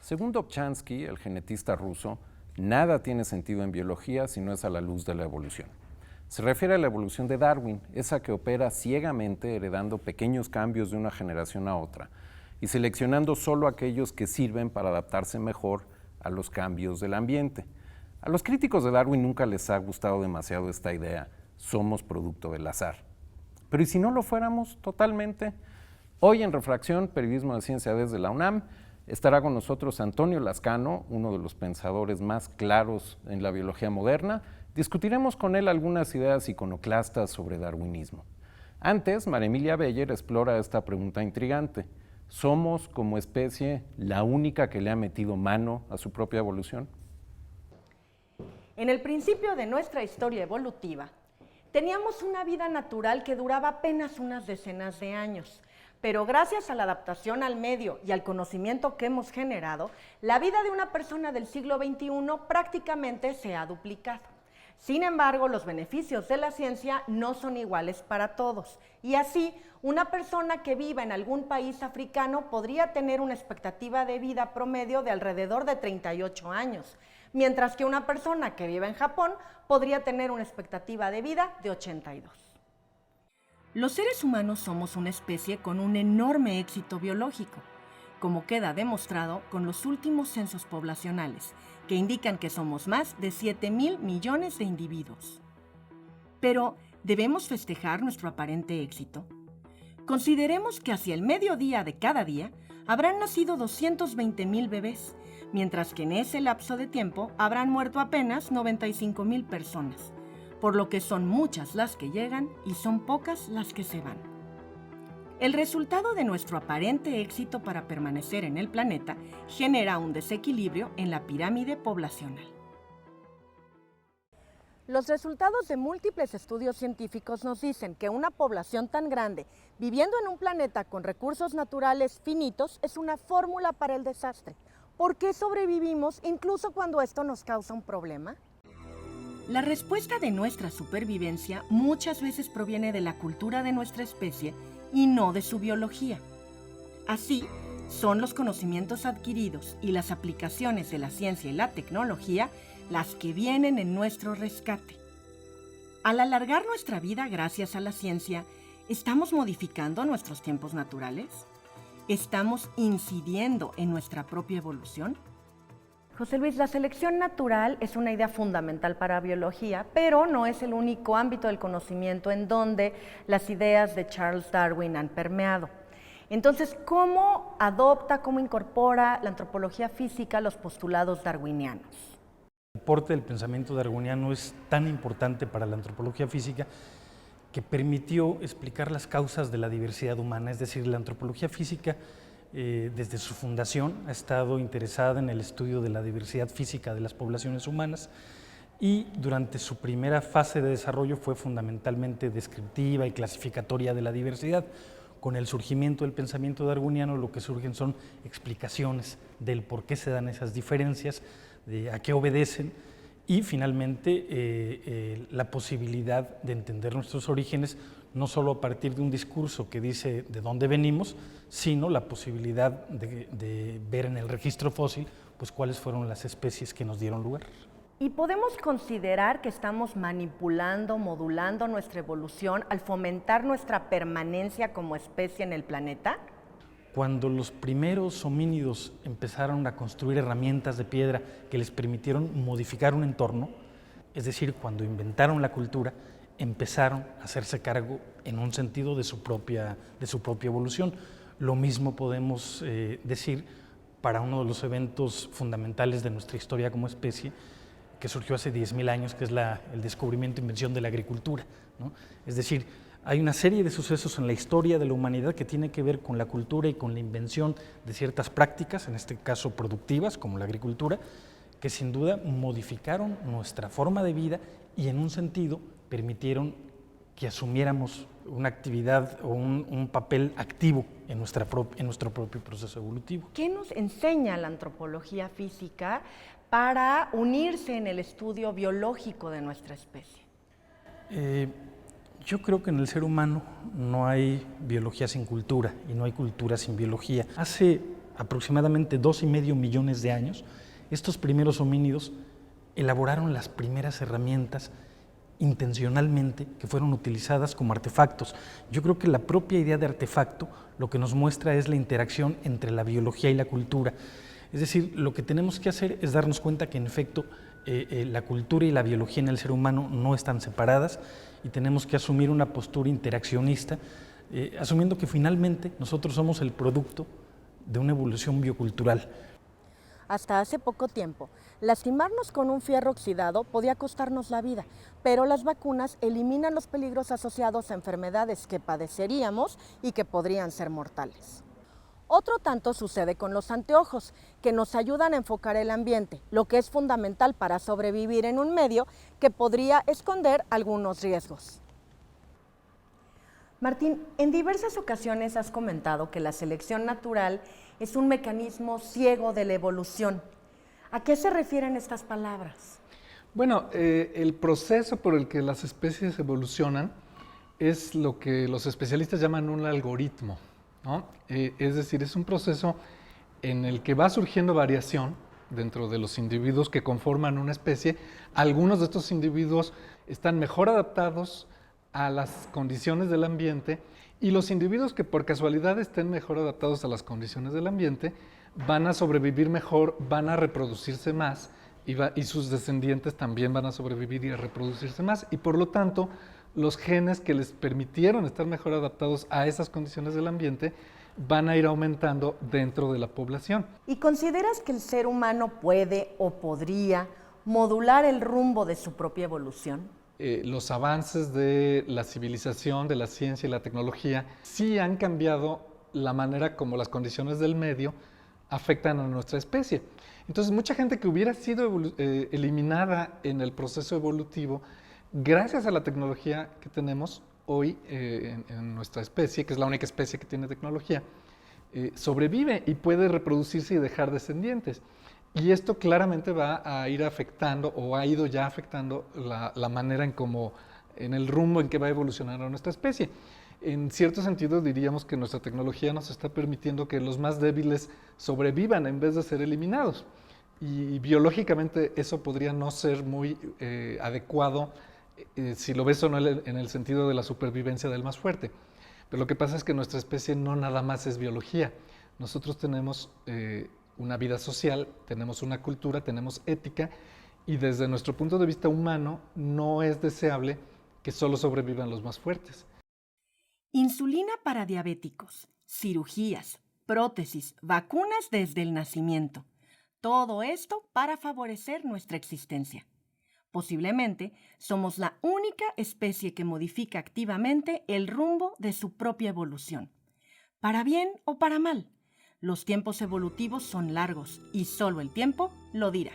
Según Dobzhansky, el genetista ruso, nada tiene sentido en biología si no es a la luz de la evolución. Se refiere a la evolución de Darwin, esa que opera ciegamente heredando pequeños cambios de una generación a otra y seleccionando solo aquellos que sirven para adaptarse mejor a los cambios del ambiente. A los críticos de Darwin nunca les ha gustado demasiado esta idea, somos producto del azar. Pero ¿y si no lo fuéramos totalmente? Hoy en Refracción, Periodismo de Ciencia desde la UNAM, estará con nosotros Antonio Lascano, uno de los pensadores más claros en la biología moderna. Discutiremos con él algunas ideas iconoclastas sobre darwinismo. Antes, María Emilia Beyer explora esta pregunta intrigante. ¿Somos, como especie, la única que le ha metido mano a su propia evolución? En el principio de nuestra historia evolutiva, teníamos una vida natural que duraba apenas unas decenas de años, pero gracias a la adaptación al medio y al conocimiento que hemos generado, la vida de una persona del siglo XXI prácticamente se ha duplicado. Sin embargo, los beneficios de la ciencia no son iguales para todos, y así, una persona que viva en algún país africano podría tener una expectativa de vida promedio de alrededor de 38 años, mientras que una persona que vive en Japón podría tener una expectativa de vida de 82. Los seres humanos somos una especie con un enorme éxito biológico, como queda demostrado con los últimos censos poblacionales, que indican que somos más de 7,000 millones de individuos. Pero, ¿debemos festejar nuestro aparente éxito? Consideremos que hacia el mediodía de cada día habrán nacido 220,000 bebés, mientras que en ese lapso de tiempo habrán muerto apenas 95,000 personas, por lo que son muchas las que llegan y son pocas las que se van. El resultado de nuestro aparente éxito para permanecer en el planeta genera un desequilibrio en la pirámide poblacional. Los resultados de múltiples estudios científicos nos dicen que una población tan grande, viviendo en un planeta con recursos naturales finitos, es una fórmula para el desastre. ¿Por qué sobrevivimos incluso cuando esto nos causa un problema? La respuesta de nuestra supervivencia muchas veces proviene de la cultura de nuestra especie y no de su biología. Así, son los conocimientos adquiridos y las aplicaciones de la ciencia y la tecnología las que vienen en nuestro rescate. Al alargar nuestra vida gracias a la ciencia, ¿estamos modificando nuestros tiempos naturales? ¿Estamos incidiendo en nuestra propia evolución? José Luis, la selección natural es una idea fundamental para la biología, pero no es el único ámbito del conocimiento en donde las ideas de Charles Darwin han permeado. Entonces, ¿cómo adopta, cómo incorpora la antropología física los postulados darwinianos? El aporte del pensamiento darwiniano es tan importante para la antropología física que permitió explicar las causas de la diversidad humana, es decir, la antropología física desde su fundación ha estado interesada en el estudio de la diversidad física de las poblaciones humanas y durante su primera fase de desarrollo fue fundamentalmente descriptiva y clasificatoria de la diversidad. Con el surgimiento del pensamiento darwiniano lo que surgen son explicaciones del por qué se dan esas diferencias, de a qué obedecen y finalmente la posibilidad de entender nuestros orígenes no solo a partir de un discurso que dice de dónde venimos, sino la posibilidad de ver en el registro fósil pues, cuáles fueron las especies que nos dieron lugar. ¿Y podemos considerar que estamos manipulando, modulando nuestra evolución al fomentar nuestra permanencia como especie en el planeta? Cuando los primeros homínidos empezaron a construir herramientas de piedra que les permitieron modificar un entorno, es decir, cuando inventaron la cultura, empezaron a hacerse cargo en un sentido de su propia evolución. Lo mismo podemos decir para uno de los eventos fundamentales de nuestra historia como especie, que surgió hace 10,000 años, que es el descubrimiento e invención de la agricultura, ¿no? Es decir, hay una serie de sucesos en la historia de la humanidad que tiene que ver con la cultura y con la invención de ciertas prácticas, en este caso productivas, como la agricultura, que sin duda modificaron nuestra forma de vida y en un sentido permitieron que asumiéramos una actividad o un papel activo en nuestro propio proceso evolutivo. ¿Qué nos enseña la antropología física para unirse en el estudio biológico de nuestra especie? Yo creo que en el ser humano no hay biología sin cultura y no hay cultura sin biología. Hace aproximadamente 2,5 millones de años, estos primeros homínidos elaboraron las primeras herramientas intencionalmente que fueron utilizadas como artefactos. Yo creo que la propia idea de artefacto lo que nos muestra es la interacción entre la biología y la cultura. Es decir, lo que tenemos que hacer es darnos cuenta que en efecto la cultura y la biología en el ser humano no están separadas y tenemos que asumir una postura interaccionista, asumiendo que finalmente nosotros somos el producto de una evolución biocultural. Hasta hace poco tiempo, lastimarnos con un fierro oxidado podía costarnos la vida, pero las vacunas eliminan los peligros asociados a enfermedades que padeceríamos y que podrían ser mortales. Otro tanto sucede con los anteojos, que nos ayudan a enfocar el ambiente, lo que es fundamental para sobrevivir en un medio que podría esconder algunos riesgos. Martín, en diversas ocasiones has comentado que la selección natural es un mecanismo ciego de la evolución. ¿A qué se refieren estas palabras? Bueno, el proceso por el que las especies evolucionan es lo que los especialistas llaman un algoritmo, ¿no? Es decir, es un proceso en el que va surgiendo variación dentro de los individuos que conforman una especie. Algunos de estos individuos están mejor adaptados a las condiciones del ambiente y los individuos que por casualidad estén mejor adaptados a las condiciones del ambiente van a sobrevivir mejor, van a reproducirse más y sus descendientes también van a sobrevivir y a reproducirse más, y por lo tanto los genes que les permitieron estar mejor adaptados a esas condiciones del ambiente van a ir aumentando dentro de la población. ¿Y consideras que el ser humano puede o podría modular el rumbo de su propia evolución? Los avances de la civilización, de la ciencia y la tecnología sí han cambiado la manera como las condiciones del medio afectan a nuestra especie. Entonces, mucha gente que hubiera sido eliminada en el proceso evolutivo, gracias a la tecnología que tenemos hoy en nuestra especie, que es la única especie que tiene tecnología, sobrevive y puede reproducirse y dejar descendientes. Y esto claramente va a ir afectando o ha ido ya afectando la manera en el rumbo en que va a evolucionar a nuestra especie. En cierto sentido diríamos que nuestra tecnología nos está permitiendo que los más débiles sobrevivan en vez de ser eliminados. Y biológicamente eso podría no ser muy adecuado si lo ves o no en el sentido de la supervivencia del más fuerte. Pero lo que pasa es que nuestra especie no nada más es biología. Nosotros tenemos una vida social, tenemos una cultura, tenemos ética, y desde nuestro punto de vista humano no es deseable que solo sobrevivan los más fuertes. Insulina para diabéticos, cirugías, prótesis, vacunas desde el nacimiento. Todo esto para favorecer nuestra existencia. Posiblemente somos la única especie que modifica activamente el rumbo de su propia evolución. Para bien o para mal, los tiempos evolutivos son largos y solo el tiempo lo dirá.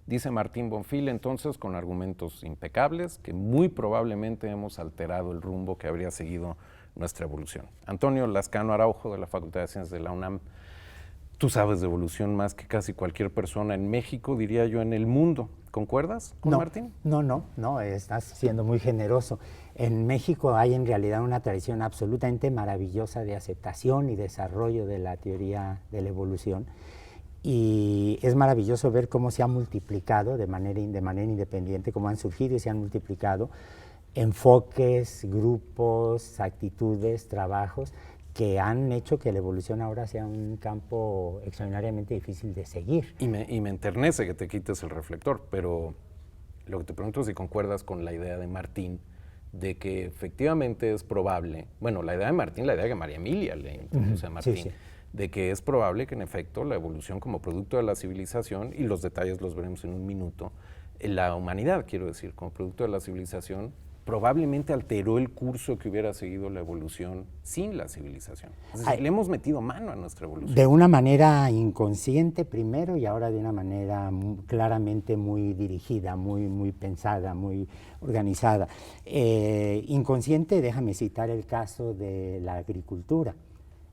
Dice Martín Bonfil, entonces, con argumentos impecables, que muy probablemente hemos alterado el rumbo que habría seguido nuestra evolución. Antonio Lascano Araujo, de la Facultad de Ciencias de la UNAM, tú sabes de evolución más que casi cualquier persona en México, diría yo, en el mundo. ¿Concuerdas con Martín? No, estás siendo muy generoso. En México hay en realidad una tradición absolutamente maravillosa de aceptación y desarrollo de la teoría de la evolución. Y es maravilloso ver cómo se ha multiplicado de manera independiente, cómo han surgido y se han multiplicado enfoques, grupos, actitudes, trabajos que han hecho que la evolución ahora sea un campo extraordinariamente difícil de seguir. Y me enternece que te quites el reflector, pero lo que te pregunto es si concuerdas con la idea de Martín de que efectivamente es probable, bueno, la idea de Martín, la idea que María Emilia le introduce a Martín, sí. De que es probable que en efecto la evolución como producto de la civilización, y los detalles los veremos en un minuto, la humanidad, quiero decir, como producto de la civilización, probablemente alteró el curso que hubiera seguido la evolución sin la civilización. Es decir, le hemos metido mano a nuestra evolución. De una manera inconsciente primero y ahora de una manera claramente muy dirigida, muy pensada, muy organizada. Inconsciente, déjame citar el caso de la agricultura.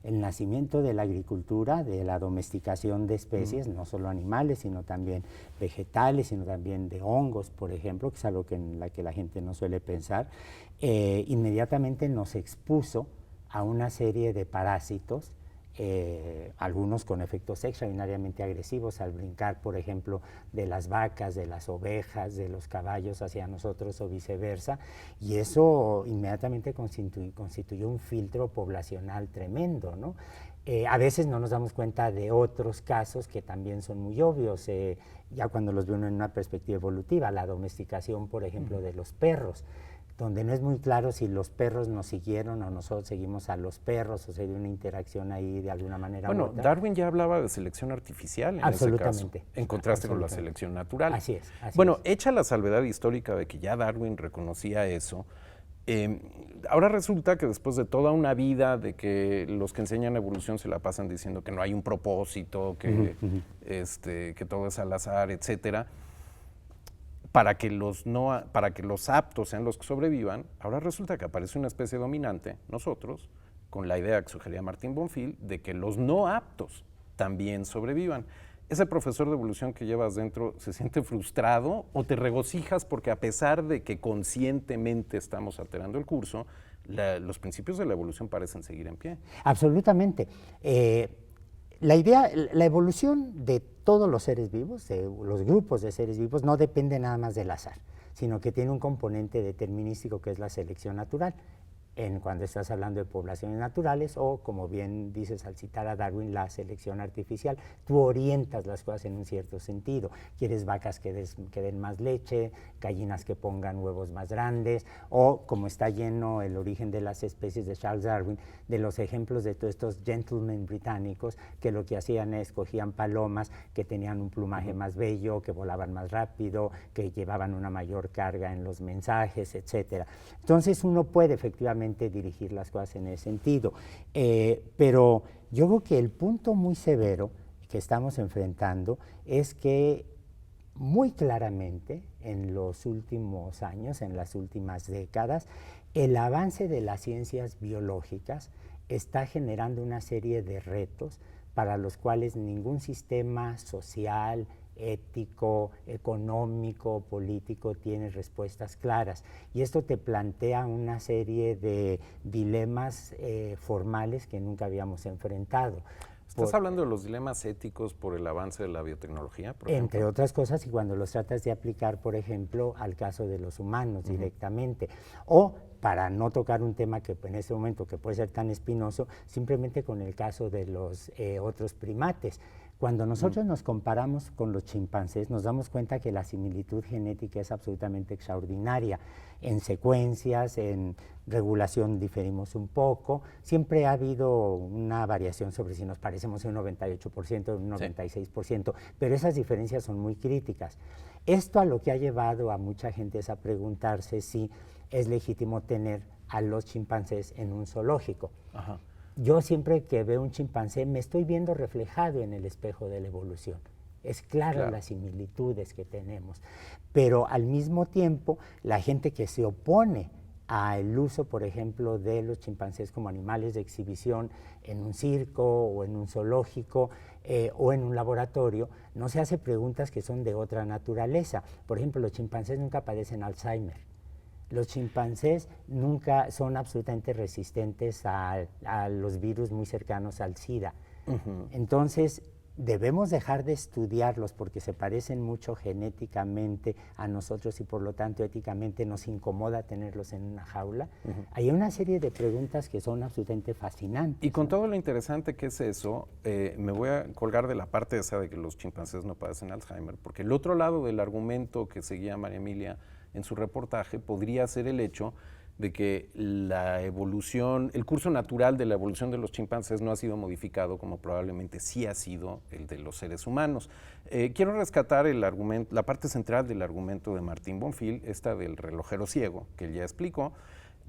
el nacimiento de la agricultura, de la domesticación de especies, no solo animales, sino también vegetales, sino también de hongos, por ejemplo, que es algo en la que la gente no suele pensar, inmediatamente nos expuso a una serie de parásitos, algunos con efectos extraordinariamente agresivos al brincar, por ejemplo, de las vacas, de las ovejas, de los caballos hacia nosotros o viceversa, y eso inmediatamente constituyó un filtro poblacional tremendo, ¿no? A veces no nos damos cuenta de otros casos que también son muy obvios, ya cuando los veo en una perspectiva evolutiva, la domesticación, por ejemplo, de los perros, donde no es muy claro si los perros nos siguieron o nosotros seguimos a los perros, o se dio una interacción ahí de alguna manera u Bueno, otra. Darwin ya hablaba de selección artificial en ese caso, en contraste con la selección natural. Así es. Bueno, hecha la salvedad histórica de que ya Darwin reconocía eso, ahora resulta que después de toda una vida de que los que enseñan evolución se la pasan diciendo que no hay un propósito, que, que todo es al azar, etcétera, para que los aptos sean los que sobrevivan, ahora resulta que aparece una especie dominante, nosotros, con la idea que sugería Martín Bonfil, de que los no aptos también sobrevivan. ¿Ese profesor de evolución que llevas dentro se siente frustrado o te regocijas porque a pesar de que conscientemente estamos alterando el curso, los principios de la evolución parecen seguir en pie? Absolutamente. La evolución de todos los seres vivos, de los grupos de seres vivos, no depende nada más del azar, sino que tiene un componente determinístico que es la selección natural. Cuando estás hablando de poblaciones naturales o, como bien dices al citar a Darwin, la selección artificial, tú orientas las cosas en un cierto sentido. Quieres vacas que den más leche, gallinas que pongan huevos más grandes, o como está lleno el origen de las especies de Charles Darwin, de los ejemplos de todos estos gentlemen británicos que lo que hacían es cogían palomas que tenían un plumaje más bello, que volaban más rápido, que llevaban una mayor carga en los mensajes, etc. Entonces uno puede efectivamente dirigir las cosas en ese sentido. Pero yo creo que el punto muy severo que estamos enfrentando es que muy claramente en los últimos años, en las últimas décadas, el avance de las ciencias biológicas está generando una serie de retos para los cuales ningún sistema social, ético, económico, político tiene respuestas claras. Y esto te plantea una serie de dilemas formales que nunca habíamos enfrentado. ¿Estás hablando de los dilemas éticos por el avance de la biotecnología, por ejemplo? Entre otras cosas, y cuando los tratas de aplicar, por ejemplo, al caso de los humanos directamente, o para no tocar un tema que en este momento que puede ser tan espinoso, simplemente con el caso de los otros primates. Cuando nosotros nos comparamos con los chimpancés, nos damos cuenta que la similitud genética es absolutamente extraordinaria. En secuencias, en regulación diferimos un poco. Siempre ha habido una variación sobre si nos parecemos en un 98%, un 96%, pero esas diferencias son muy críticas. Esto a lo que ha llevado a mucha gente es a preguntarse si es legítimo tener a los chimpancés en un zoológico. Ajá. Yo siempre que veo un chimpancé me estoy viendo reflejado en el espejo de la evolución. Es claro las similitudes que tenemos, pero al mismo tiempo la gente que se opone al uso, por ejemplo, de los chimpancés como animales de exhibición en un circo o en un zoológico o en un laboratorio, no se hace preguntas que son de otra naturaleza. Por ejemplo, los chimpancés nunca padecen Alzheimer. Los chimpancés nunca son absolutamente resistentes a los virus muy cercanos al SIDA. Entonces, debemos dejar de estudiarlos porque se parecen mucho genéticamente a nosotros y por lo tanto éticamente nos incomoda tenerlos en una jaula. Hay una serie de preguntas que son absolutamente fascinantes. Y con todo lo interesante que es eso, me voy a colgar de la parte esa de que los chimpancés no padecen Alzheimer, porque el otro lado del argumento que seguía María Emilia en su reportaje podría ser el hecho de que la evolución, el curso natural de la evolución de los chimpancés no ha sido modificado como probablemente sí ha sido el de los seres humanos. Quiero rescatar el argumento, la parte central del argumento de Martín Bonfil, esta del relojero ciego, que él ya explicó,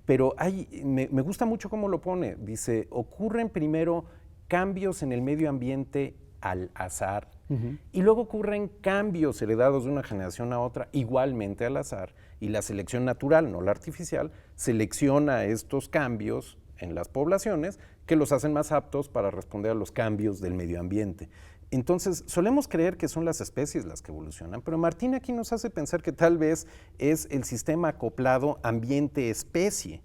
pero me gusta mucho cómo lo pone. Dice, ocurren primero cambios en el medio ambiente al azar, y luego ocurren cambios heredados de una generación a otra igualmente al azar, y la selección natural, no la artificial, selecciona estos cambios en las poblaciones que los hacen más aptos para responder a los cambios del medio ambiente. Entonces, solemos creer que son las especies las que evolucionan, pero Martín aquí nos hace pensar que tal vez es el sistema acoplado ambiente-especie,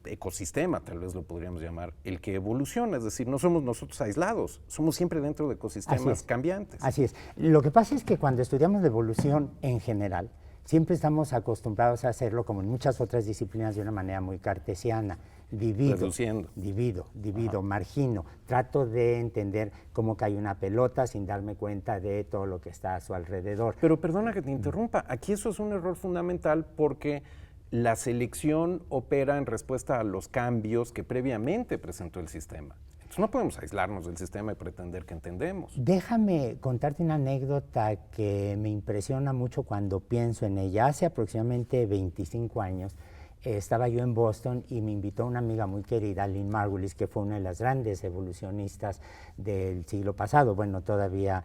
ecosistema, tal vez lo podríamos llamar, el que evoluciona, es decir, no somos nosotros aislados, somos siempre dentro de ecosistemas cambiantes. Así es. Lo que pasa es que cuando estudiamos la evolución en general, siempre estamos acostumbrados a hacerlo, como en muchas otras disciplinas, de una manera muy cartesiana. Divido, margino. Trato de entender cómo cae una pelota sin darme cuenta de todo lo que está a su alrededor. Pero perdona que te interrumpa, aquí eso es un error fundamental porque la selección opera en respuesta a los cambios que previamente presentó el sistema. Entonces no podemos aislarnos del sistema y pretender que entendemos. Déjame contarte una anécdota que me impresiona mucho cuando pienso en ella. Hace aproximadamente 25 años estaba yo en Boston y me invitó una amiga muy querida, Lynn Margulis, que fue una de las grandes evolucionistas del siglo pasado, bueno, todavía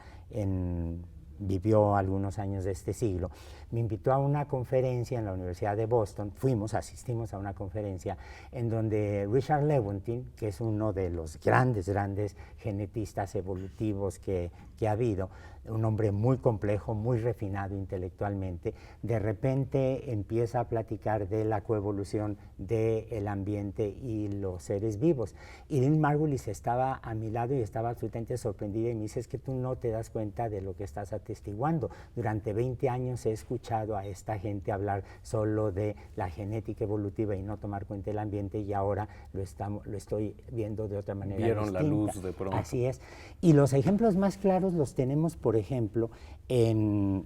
vivió algunos años de este siglo. Me invitó a una conferencia en la Universidad de Boston, asistimos a una conferencia en donde Richard Lewontin, que es uno de los grandes genetistas evolutivos que ha habido, un hombre muy complejo, muy refinado intelectualmente, de repente empieza a platicar de la coevolución del ambiente y los seres vivos. Y Lynn Margulis estaba a mi lado y estaba absolutamente sorprendida y me dice, es que tú no te das cuenta de lo que estás atestiguando. Durante 20 años he escuchado a esta gente hablar solo de la genética evolutiva y no tomar cuenta del ambiente, y ahora lo estoy viendo de otra manera Vieron distinta. la luz de pronto. Así es. Y los ejemplos más claros los tenemos, por ejemplo, en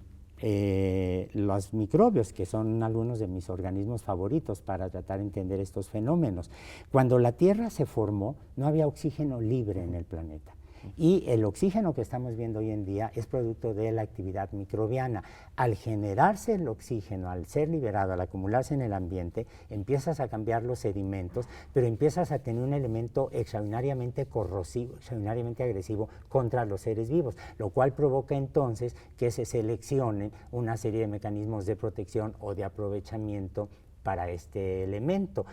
los microbios, que son algunos de mis organismos favoritos para tratar de entender estos fenómenos. Cuando la Tierra se formó, no había oxígeno libre en el planeta. Y el oxígeno que estamos viendo hoy en día es producto de la actividad microbiana. Al generarse el oxígeno, al ser liberado, al acumularse en el ambiente, empiezas a cambiar los sedimentos, pero empiezas a tener un elemento extraordinariamente corrosivo, extraordinariamente agresivo contra los seres vivos, lo cual provoca entonces que se seleccionen una serie de mecanismos de protección o de aprovechamiento para este elemento.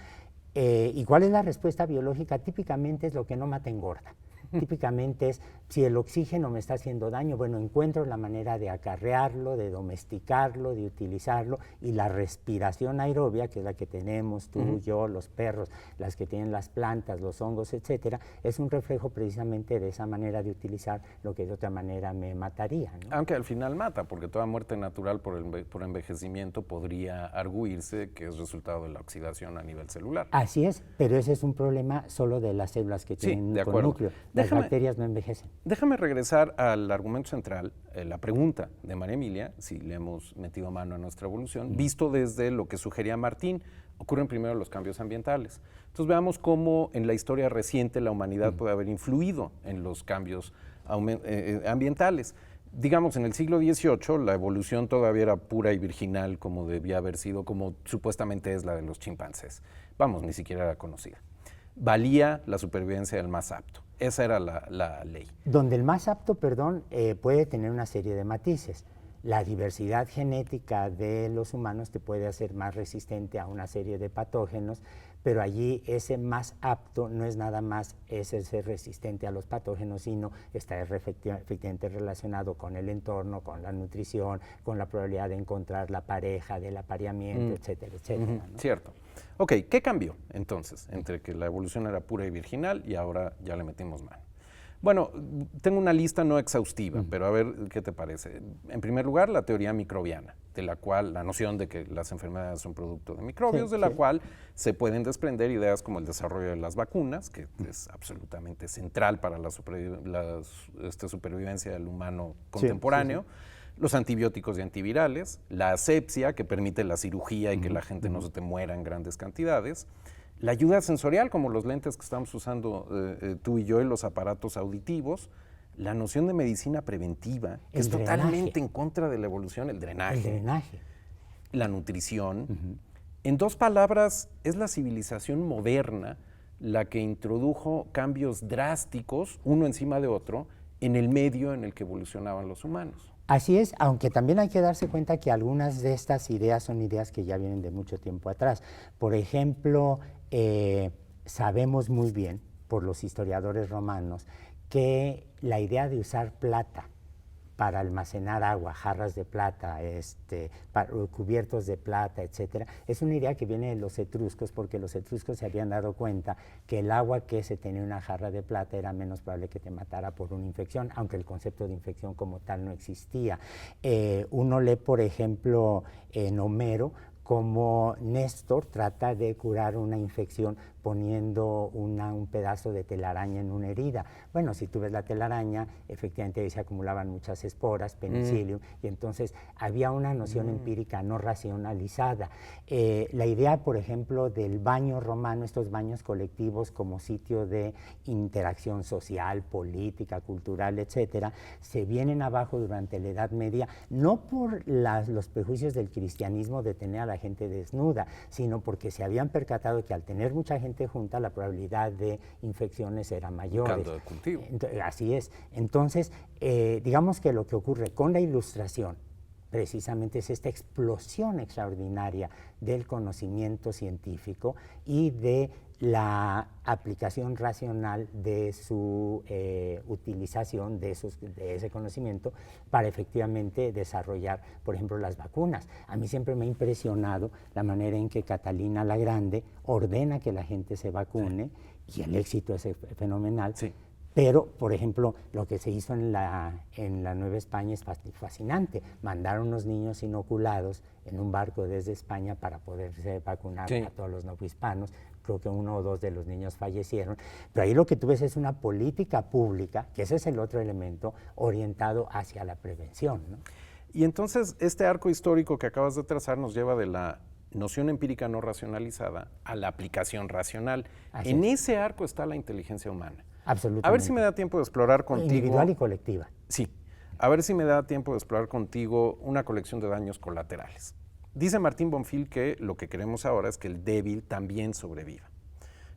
¿Y cuál es la respuesta biológica? Típicamente es lo que no mata engorda. Típicamente es, si el oxígeno me está haciendo daño, bueno, encuentro la manera de acarrearlo, de domesticarlo, de utilizarlo, y la respiración aerobia, que es la que tenemos tú, yo, los perros, las que tienen las plantas, los hongos, etcétera, es un reflejo precisamente de esa manera de utilizar lo que de otra manera me mataría, ¿no? Aunque al final mata, porque toda muerte natural por envejecimiento podría arguirse que es resultado de la oxidación a nivel celular. Así es, pero ese es un problema solo de las células que tienen de un acuerdo. núcleo. Las bacterias no envejecen. Déjame regresar al argumento central, la pregunta de María Emilia, si le hemos metido mano a nuestra evolución, visto desde lo que sugería Martín. Ocurren primero los cambios ambientales. Entonces veamos cómo en la historia reciente la humanidad puede haber influido en los cambios ambientales. Digamos, en el siglo XVIII la evolución todavía era pura y virginal, como debía haber sido, como supuestamente es la de los chimpancés. Vamos, ni siquiera era conocida. Valía la supervivencia del más apto. Esa era la ley. Donde el más apto, puede tener una serie de matices. La diversidad genética de los humanos te puede hacer más resistente a una serie de patógenos, pero allí ese más apto no es nada más ese ser resistente a los patógenos, sino está efectivamente relacionado con el entorno, con la nutrición, con la probabilidad de encontrar la pareja, del apareamiento, etcétera, etcétera, ¿no? Cierto. Ok, ¿qué cambió entonces entre que la evolución era pura y virginal y ahora ya le metimos mano? Bueno, tengo una lista no exhaustiva, pero a ver qué te parece. En primer lugar, la teoría microbiana, de la cual la noción de que las enfermedades son producto de microbios, de la cual se pueden desprender ideas como el desarrollo de las vacunas, que es absolutamente central para la supervivencia del humano contemporáneo. Los antibióticos y antivirales, la asepsia, que permite la cirugía y que la gente no se te muera en grandes cantidades, la ayuda sensorial, como los lentes que estamos usando tú y yo, y los aparatos auditivos, la noción de medicina preventiva, que es totalmente en contra de la evolución, el drenaje, la nutrición. En dos palabras, es la civilización moderna la que introdujo cambios drásticos, uno encima de otro, en el medio en el que evolucionaban los humanos. Así es, aunque también hay que darse cuenta que algunas de estas ideas son ideas que ya vienen de mucho tiempo atrás. Por ejemplo, sabemos muy bien, por los historiadores romanos, que la idea de usar plata para almacenar agua, jarras de plata, cubiertos de plata, etcétera, es una idea que viene de los etruscos, porque los etruscos se habían dado cuenta que el agua que se tenía en una jarra de plata era menos probable que te matara por una infección, aunque el concepto de infección como tal no existía. Uno lee, por ejemplo, en Homero, como Néstor trata de curar una infección poniendo un pedazo de telaraña en una herida. Bueno, si tú ves la telaraña, efectivamente ahí se acumulaban muchas esporas, penicillium, y entonces había una noción empírica no racionalizada. La idea, por ejemplo, del baño romano, estos baños colectivos como sitio de interacción social, política, cultural, etcétera, se vienen abajo durante la Edad Media, no por los prejuicios del cristianismo de tener a la gente desnuda, sino porque se habían percatado que al tener mucha gente junta, la probabilidad de infecciones era mayor. Caldo de cultivo. Así es. Entonces, digamos que lo que ocurre con la Ilustración precisamente es esta explosión extraordinaria del conocimiento científico y de la aplicación racional de su utilización de ese conocimiento para efectivamente desarrollar, por ejemplo, las vacunas. A mí siempre me ha impresionado la manera en que Catalina la Grande ordena que la gente se vacune, y el éxito es fenomenal. Sí. Pero, por ejemplo, lo que se hizo en la Nueva España es fascinante. Mandaron unos niños inoculados en un barco desde España para poderse vacunar a todos los novohispanos. Creo que 1 o 2 de los niños fallecieron. Pero ahí lo que tú ves es una política pública, que ese es el otro elemento, orientado hacia la prevención, ¿no? Y entonces este arco histórico que acabas de trazar nos lleva de la noción empírica no racionalizada a la aplicación racional. En ese arco está la inteligencia humana. Absolutamente. A ver si me da tiempo de explorar contigo. Individual y colectiva. Sí. A ver si me da tiempo de explorar contigo una colección de daños colaterales. Dice Martín Bonfil que lo que queremos ahora es que el débil también sobreviva,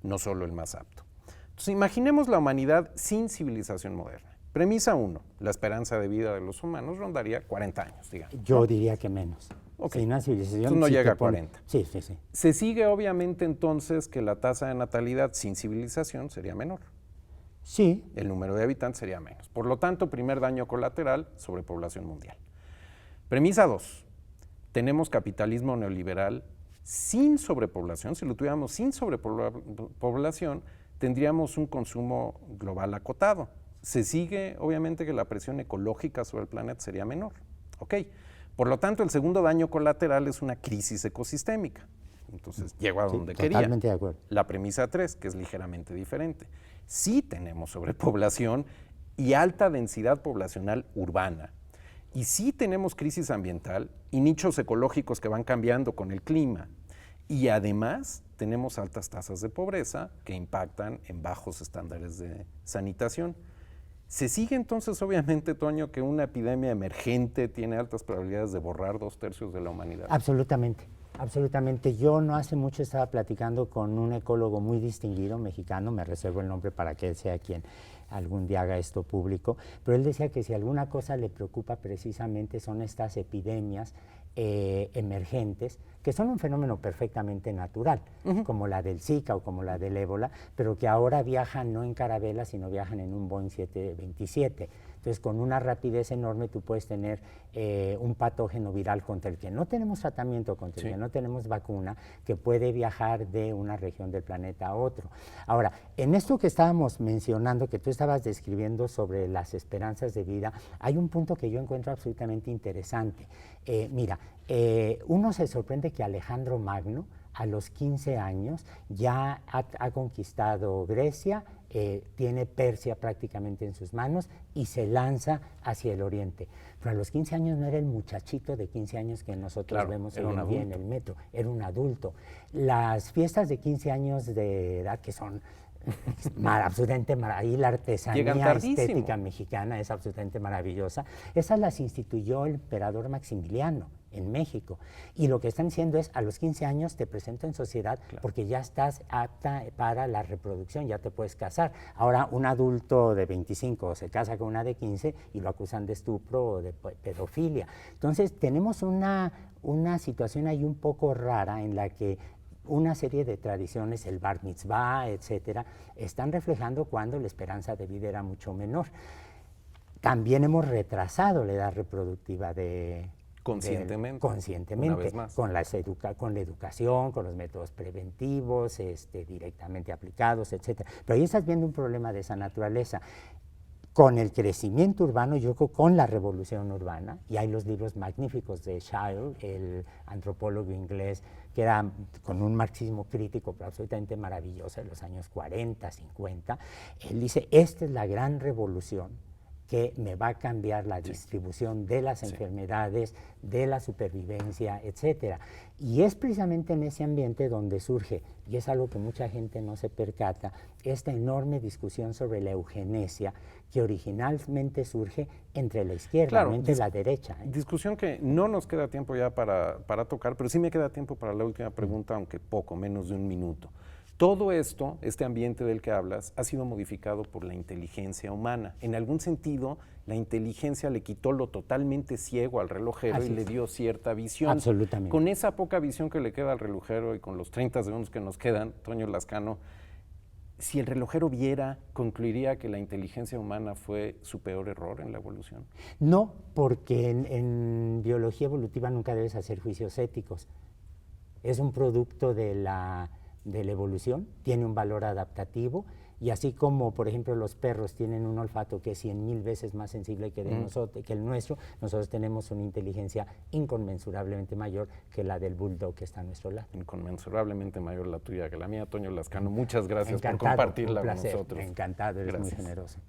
no solo el más apto. Entonces, imaginemos la humanidad sin civilización moderna. Premisa 1, la esperanza de vida de los humanos rondaría 40 años, digamos. Yo diría que menos. Okay. Sin una civilización, entonces no llega a 40. Sí. Se sigue obviamente entonces que la tasa de natalidad sin civilización sería menor. Sí. El número de habitantes sería menos. Por lo tanto, primer daño colateral, sobrepoblación mundial. Premisa 2, tenemos capitalismo neoliberal sin sobrepoblación. Si lo tuviéramos sin sobrepoblación, tendríamos un consumo global acotado. Se sigue, obviamente, que la presión ecológica sobre el planeta sería menor. Ok. Por lo tanto, el segundo daño colateral es una crisis ecosistémica. Entonces, llego a donde quería. Totalmente de acuerdo. La premisa 3, que es ligeramente diferente. Sí tenemos sobrepoblación y alta densidad poblacional urbana. Y sí tenemos crisis ambiental y nichos ecológicos que van cambiando con el clima. Y además tenemos altas tasas de pobreza que impactan en bajos estándares de sanitación. Se sigue entonces, obviamente, Toño, que una epidemia emergente tiene altas probabilidades de borrar 2/3 de la humanidad. Absolutamente. Absolutamente. Yo no hace mucho estaba platicando con un ecólogo muy distinguido mexicano, me reservo el nombre para que él sea quien algún día haga esto público, pero él decía que si alguna cosa le preocupa precisamente son estas epidemias emergentes, que son un fenómeno perfectamente natural, como la del Zika o como la del ébola, pero que ahora viajan no en carabela, sino viajan en un Boeing 727. Entonces, con una rapidez enorme tú puedes tener un patógeno viral contra el que no tenemos tratamiento, contra el que no tenemos vacuna, que puede viajar de una región del planeta a otro. Ahora, en esto que estábamos mencionando, que tú estabas describiendo sobre las esperanzas de vida, hay un punto que yo encuentro absolutamente interesante. Mira, uno se sorprende que Alejandro Magno, a los 15 años, ya ha conquistado Grecia, tiene Persia prácticamente en sus manos y se lanza hacia el oriente. Pero a los 15 años no era el muchachito de 15 años que nosotros vemos hoy en día en el metro, era un adulto. Las fiestas de 15 años de edad, que son absolutamente maravillosas, la artesanía estética mexicana es absolutamente maravillosa, esas las instituyó el emperador Maximiliano en México, y lo que están diciendo es, a los 15 años te presento en sociedad porque ya estás apta para la reproducción, ya te puedes casar. Ahora un adulto de 25 se casa con una de 15 y lo acusan de estupro o de pedofilia. Entonces tenemos una situación ahí un poco rara en la que una serie de tradiciones, el bar mitzvah, etcétera, están reflejando cuando la esperanza de vida era mucho menor. También hemos retrasado la edad reproductiva conscientemente, conscientemente, una vez más. con la educación, con los métodos preventivos, directamente aplicados, etcétera. Pero ahí estás viendo un problema de esa naturaleza. Con el crecimiento urbano, yo creo con la revolución urbana, y hay los libros magníficos de Shile, el antropólogo inglés, que era con un marxismo crítico, pero absolutamente maravilloso, en los años 40, 50, él dice, esta es la gran revolución que me va a cambiar la distribución de las enfermedades, de la supervivencia, etcétera. Y es precisamente en ese ambiente donde surge, y es algo que mucha gente no se percata, esta enorme discusión sobre la eugenesia, que originalmente surge entre la izquierda, entre la derecha. Discusión que no nos queda tiempo ya para tocar, pero sí me queda tiempo para la última pregunta, aunque poco, menos de un minuto. Todo esto, este ambiente del que hablas, ha sido modificado por la inteligencia humana. En algún sentido, la inteligencia le quitó lo totalmente ciego al relojero y le dio cierta visión. Absolutamente. Con esa poca visión que le queda al relojero y con los 30 segundos que nos quedan, Toño Lascano, si el relojero viera, concluiría que la inteligencia humana fue su peor error en la evolución. No, porque en biología evolutiva nunca debes hacer juicios éticos. Es un producto de la evolución, tiene un valor adaptativo, y así como, por ejemplo, los perros tienen un olfato que es 100,000 veces más sensible que, que el nuestro, nosotros tenemos una inteligencia inconmensurablemente mayor que la del bulldog que está a nuestro lado. Inconmensurablemente mayor la tuya que la mía. Toño Lascano, muchas gracias Encantado, por compartirla un placer, con nosotros. Encantado, eres Gracias. muy generoso.